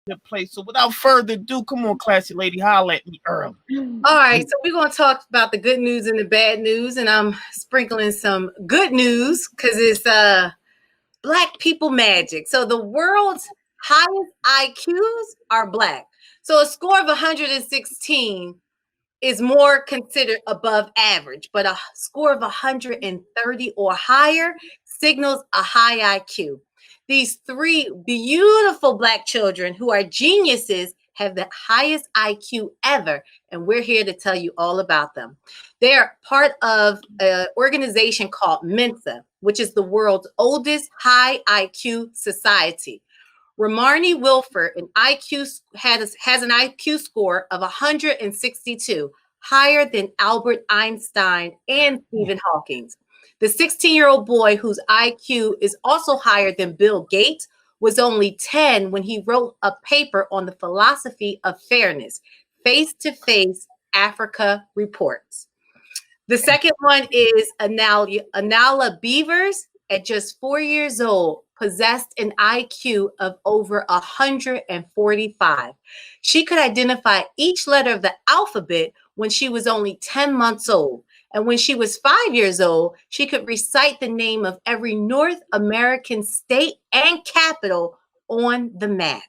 good place. So without further ado, come on, classy lady, holla at me early. All right, so we're going to talk about the good news and the bad news, and I'm sprinkling some good news because it's Black people magic. So the world's highest IQs are Black. So a score of 116 is more considered above average, but a score of 130 or higher signals a high IQ. These three beautiful Black children who are geniuses have the highest IQ ever, and we're here to tell you all about them. They are part of an organization called Mensa, which is the world's oldest high IQ society. Ramarni Wilford has an IQ score of 162, higher than Albert Einstein and Stephen Hawking. The 16-year-old boy whose IQ is also higher than Bill Gates was only 10 when he wrote a paper on the philosophy of fairness, Face-to-Face Africa Reports. The second one is Anala Beavers, at just 4 years old, possessed an IQ of over 145. She could identify each letter of the alphabet when she was only 10 months old. And when she was 5 years old, she could recite the name of every North American state and capital on the map.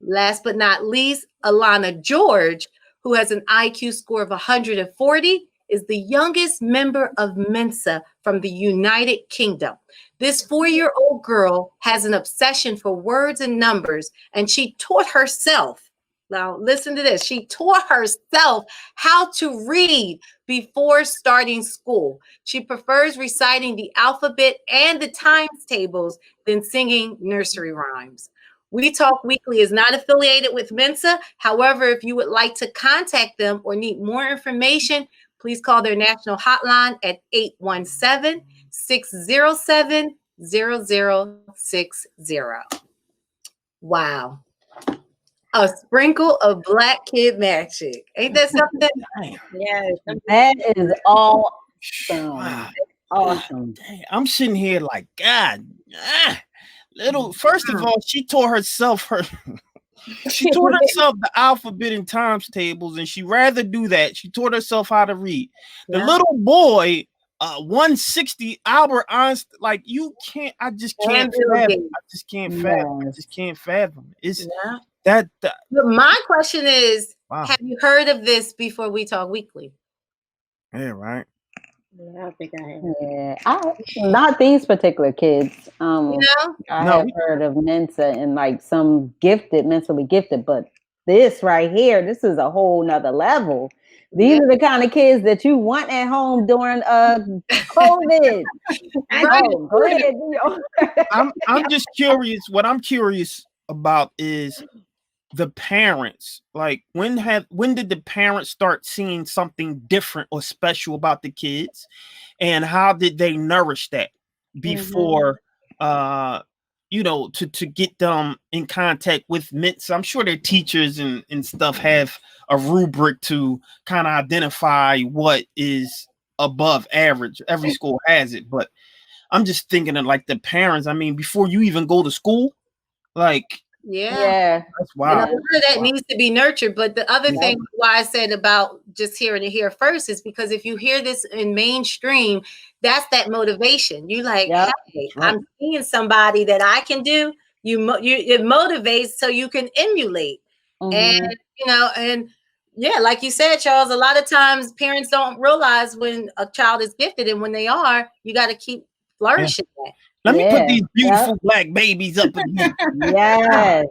Last but not least, Alana George, who has an IQ score of 140, is the youngest member of Mensa from the United Kingdom. This 4-year-old girl has an obsession for words and numbers, and she taught herself. Now, listen to this. She taught herself how to read before starting school. She prefers reciting the alphabet and the times tables than singing nursery rhymes. We Talk Weekly is not affiliated with Mensa. However, if you would like to contact them or need more information, please call their national hotline at 817-607-0060. Wow. A sprinkle of Black kid magic. Ain't that something? Yes, that is awesome. Wow. Awesome. Dang, I'm sitting here like, God, first of all, she taught herself the alphabet and times tables, and she rather do that. She taught herself how to read. The little boy, 160, Albert Einstein, like you can't. I just can't fathom. I just can't fathom. It's that. But my question is, have you heard of this before We Talk Weekly? Yeah, right. Yeah, I think I have. Yeah, not these particular kids. I have heard of Mensa and like some mentally gifted, but this right here, this is a whole nother level. These are the kind of kids that you want at home during COVID. Go ahead. I'm just curious. What I'm curious about is the parents. Like when did the parents start seeing something different or special about the kids, and how did they nourish that before to get them in contact with Mensa? I'm sure their teachers and stuff have a rubric to kind of identify what is above average. Every school has it, but I'm just thinking of like the parents. I mean, before you even go to school, like. Yeah, that's wild. And a lot of that needs to be nurtured. But the other thing why I said about just hearing it here first is because if you hear this in mainstream, that's that motivation. You like, hey, I'm seeing somebody that I can do. It motivates so you can emulate. And like you said, Charles, a lot of times parents don't realize when a child is gifted, and when they are, you got to keep flourishing that. Let me put these beautiful Black babies up again. Yes.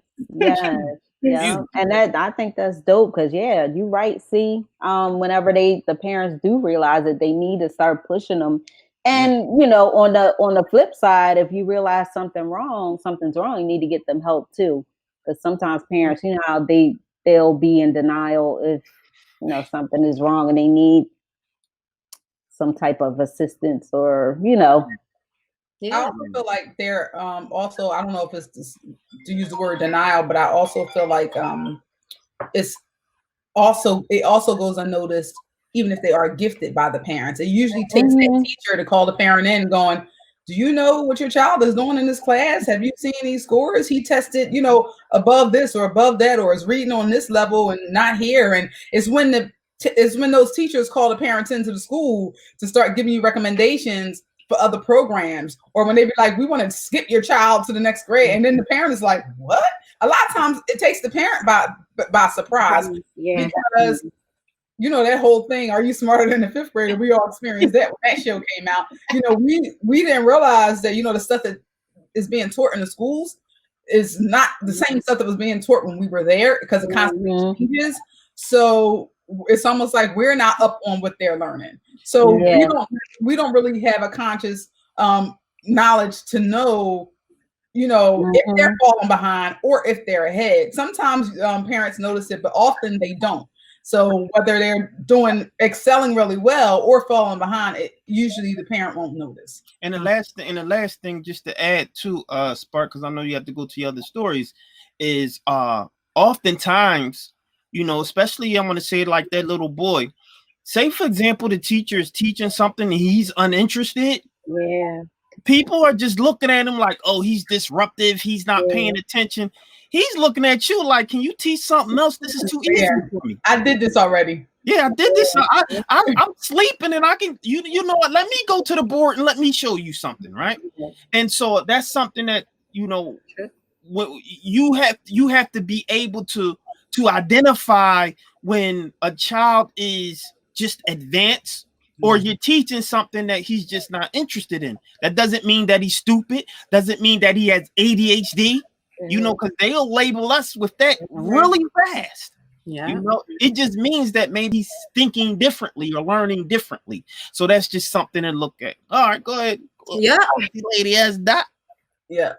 And that I think that's dope because you're right. See, whenever the parents do realize that they need to start pushing them, and on the flip side, if you realize something's wrong, you need to get them help too, because sometimes parents, how they'll be in denial if something is wrong and they need some type of assistance or I also feel like they're also, I don't know if it's to use the word denial, but I also feel like it also goes unnoticed, even if they are gifted by the parents. It usually takes that teacher to call the parent in going, do you know what your child is doing in this class? Have you seen these scores? He tested, you know, above this or above that, or is reading on this level and not here. And it's when those teachers call the parents into the school to start giving you recommendations for other programs, or when they be like, we want to skip your child to the next grade, and then the parent is like, what? A lot of times it takes the parent by surprise, because you know, that whole thing, are you smarter than the fifth grader? We all experienced that when that show came out. You know, we didn't realize that, you know, the stuff that is being taught in the schools is not the same stuff that was being taught when we were there, because it constantly changes. So it's almost like we're not up on what they're learning. So we don't really have a conscious knowledge to know, you know, if they're falling behind or if they're ahead. Sometimes parents notice it, but often they don't. So whether they're excelling really well or falling behind, usually the parent won't notice. And the last thing, just to add to Spark, because I know you have to go to your other stories, is oftentimes, you know, especially I'm going to say it like that little boy. Say, for example, the teacher is teaching something and he's uninterested. Yeah. People are just looking at him like, oh, he's disruptive. He's not paying attention. He's looking at you like, can you teach something else? This is too easy for me. I did this already. Yeah, I did this. I'm sleeping and I can, you know what? Let me go to the board and let me show you something, right? And so that's something that, you know, you have to be able to identify when a child is just advanced, or you're teaching something that he's just not interested in. That doesn't mean that he's stupid. Doesn't mean that he has ADHD, you know, because they'll label us with that really fast. Yeah. You know, it just means that maybe he's thinking differently or learning differently. So that's just something to look at. All right, go ahead. Yeah. Lady S. Dot. Yeah.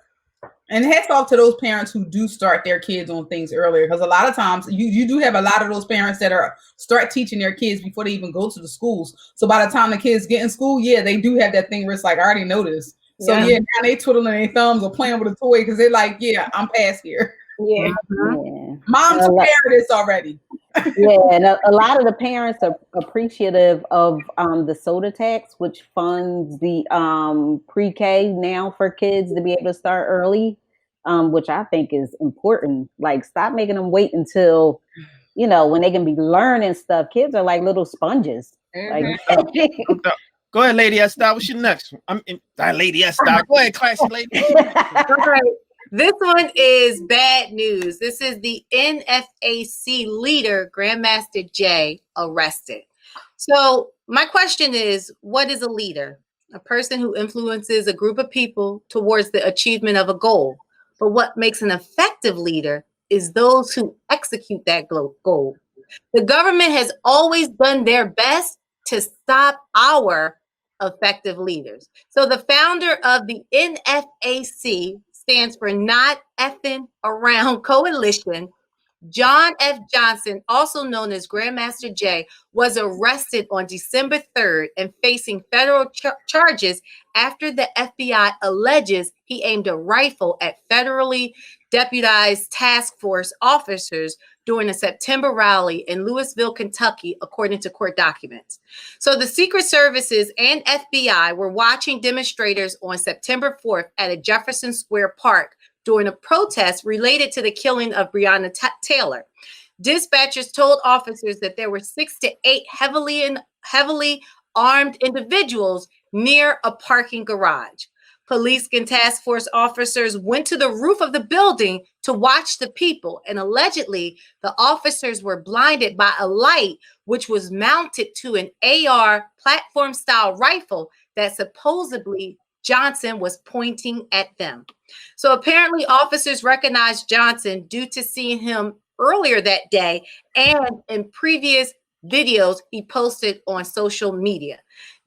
And hats off to those parents who do start their kids on things earlier, because a lot of times you do have a lot of those parents that start teaching their kids before they even go to the schools. So by the time the kids get in school, they do have that thing where it's like, I already know this. So now they twiddling their thumbs or playing with a toy because they're like, I'm past here. Yeah. Mom took care of this already. And a lot of the parents are appreciative of the soda tax, which funds the pre-K now for kids to be able to start early, which I think is important. Like, stop making them wait until, you know, when they can be learning stuff. Kids are like little sponges. Like, go ahead, Lady S. What's your next one? I'm in Lady S. Go ahead, classy lady. All right. This one is bad news. This is the NFAC leader, Grandmaster Jay, arrested. So my question is, what is a leader? A person who influences a group of people towards the achievement of a goal. But what makes an effective leader is those who execute that goal. The government has always done their best to stop our effective leaders. So the founder of the NFAC stands for Not Effing Around Coalition, John F. Johnson, also known as Grandmaster Jay, was arrested on December 3rd and facing federal charges after the FBI alleges he aimed a rifle at federally deputized task force officers during a September rally in Louisville, Kentucky, according to court documents. So the Secret Services and FBI were watching demonstrators on September 4th at a Jefferson Square Park during a protest related to the killing of Breonna Taylor. Dispatchers told officers that there were 6 to 8 heavily armed individuals near a parking garage. Police and task force officers went to the roof of the building to watch the people, and allegedly the officers were blinded by a light which was mounted to an AR platform-style rifle that supposedly Johnson was pointing at them. So apparently officers recognized Johnson due to seeing him earlier that day and in previous videos he posted on social media.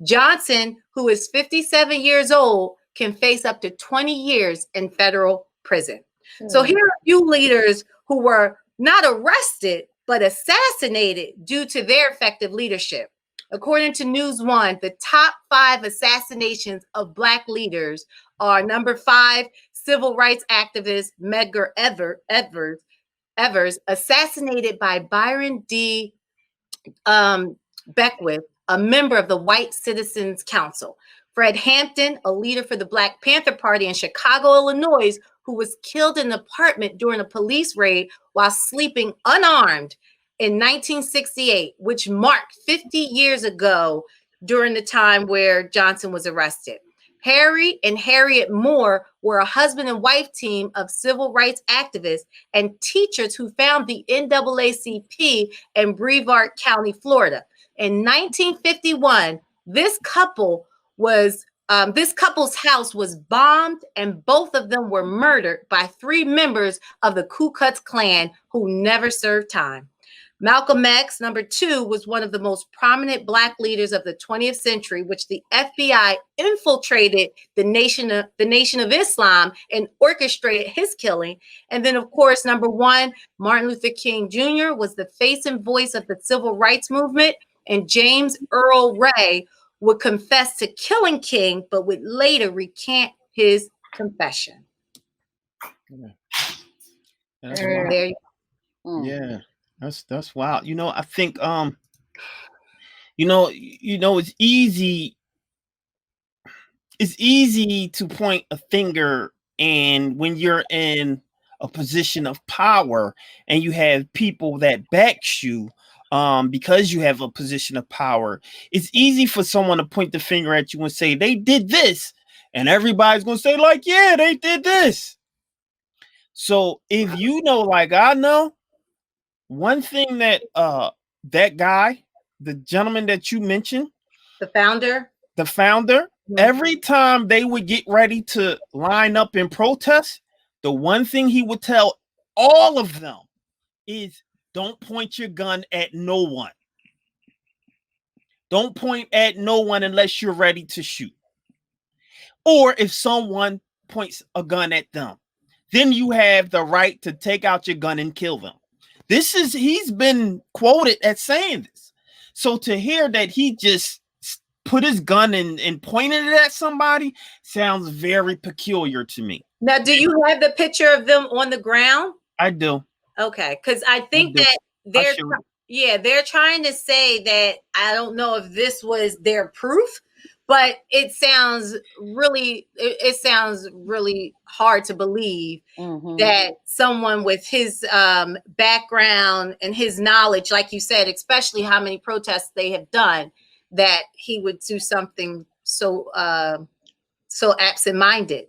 Johnson, who is 57 years old, can face up to 20 years in federal prison. So here are a few leaders who were not arrested, but assassinated due to their effective leadership. According to News One, the top 5 assassinations of Black leaders are: number 5, civil rights activist Medgar Evers, assassinated by Byron D. Beckwith, a member of the White Citizens Council. Fred Hampton, a leader for the Black Panther Party in Chicago, Illinois, who was killed in an apartment during a police raid while sleeping unarmed in 1968, which marked 50 years ago during the time where Johnson was arrested. Harry and Harriet Moore were a husband and wife team of civil rights activists and teachers who found the NAACP in Brevard County, Florida. In 1951, this couple's house was bombed, and both of them were murdered by 3 members of the Ku Klux Klan who never served time. Malcolm X, number 2, was one of the most prominent Black leaders of the 20th century, which the FBI infiltrated the Nation of Islam and orchestrated his killing. And then, of course, number 1, Martin Luther King Jr. was the face and voice of the civil rights movement, and James Earl Ray would confess to killing King, but would later recant his confession. There you go. Yeah. That's wild. I think it's easy to point a finger, and when you're in a position of power and you have people that backs you because you have a position of power, it's easy for someone to point the finger at you and say they did this, and everybody's going to say like, yeah, they did this. So if like I know, one thing that that guy, the gentleman that you mentioned, the founder, every time they would get ready to line up in protest, the one thing he would tell all of them is, don't point your gun at no one. Don't point at no one unless you're ready to shoot. Or if someone points a gun at them, then you have the right to take out your gun and kill them. He's been quoted as saying this. So to hear that he just put his gun and pointed it at somebody sounds very peculiar to me. Now, do you have the picture of them on the ground? I do. Okay, because I think that they're trying to say that, I don't know if this was their proof, but it sounds really hard to believe that someone with his background and his knowledge, like you said, especially how many protests they have done, that he would do something so absent-minded.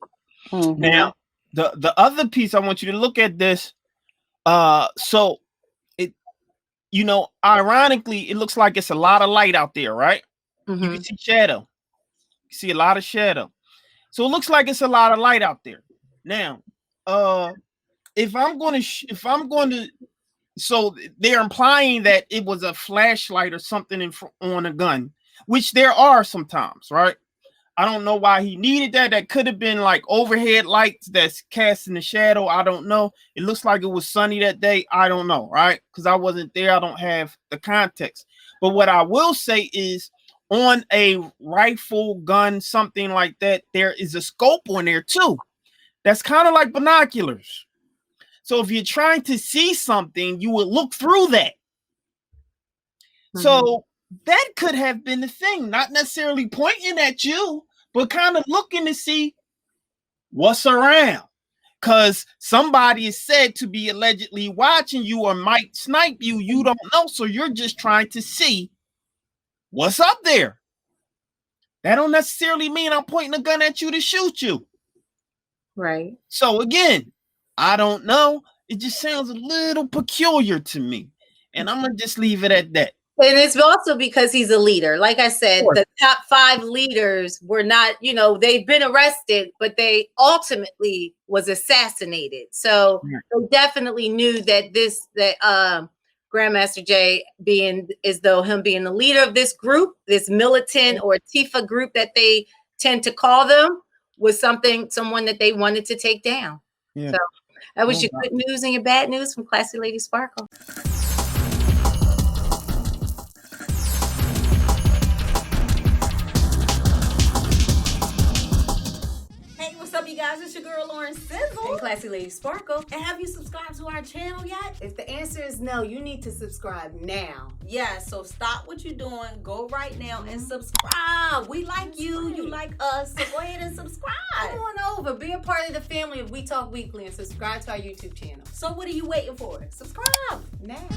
Now, the other piece, I want you to look at this. So it, ironically, it looks like it's a lot of light out there, right? You can see shadow. You see a lot of shadow. So it looks like it's a lot of light out there. Now, if I'm going to, so they're implying that it was a flashlight or something on a gun, which there are sometimes, right? I don't know why he needed that. That could have been like overhead lights that's casting the shadow. I don't know. It looks like it was sunny that day. I don't know, right? Because I wasn't there. I don't have the context. But what I will say is, on a rifle, gun, something like that, there is a scope on there too. That's kind of like binoculars. So if you're trying to see something, you would look through that. So that could have been the thing, not necessarily pointing at you, but kind of looking to see what's around. Because somebody is said to be allegedly watching you or might snipe you. You don't know. So you're just trying to see what's up there. That don't necessarily mean I'm pointing a gun at you to shoot you. Right. So again, I don't know. It just sounds a little peculiar to me. And I'm going to just leave it at that. And it's also because he's a leader. Like I said, the top 5 leaders were not, they've been arrested, but they ultimately was assassinated. So they definitely knew that Grandmaster Jay being the leader of this group, this militant or Tifa group that they tend to call them, was someone that they wanted to take down. Yeah. So that was your good news and your bad news from Classy Lady Sparkle. Hey, what's up, you guys? It's your girl Lauren Lauren Sizzle. And Classy Lady Sparkle. And have you subscribed to our channel yet? If the answer is no, you need to subscribe now. Yeah, so stop what you're doing. Go right now and subscribe. We like you. You like us. So go ahead and subscribe. Come on over. Be a part of the family of We Talk Weekly and subscribe to our YouTube channel. So what are you waiting for? Subscribe now.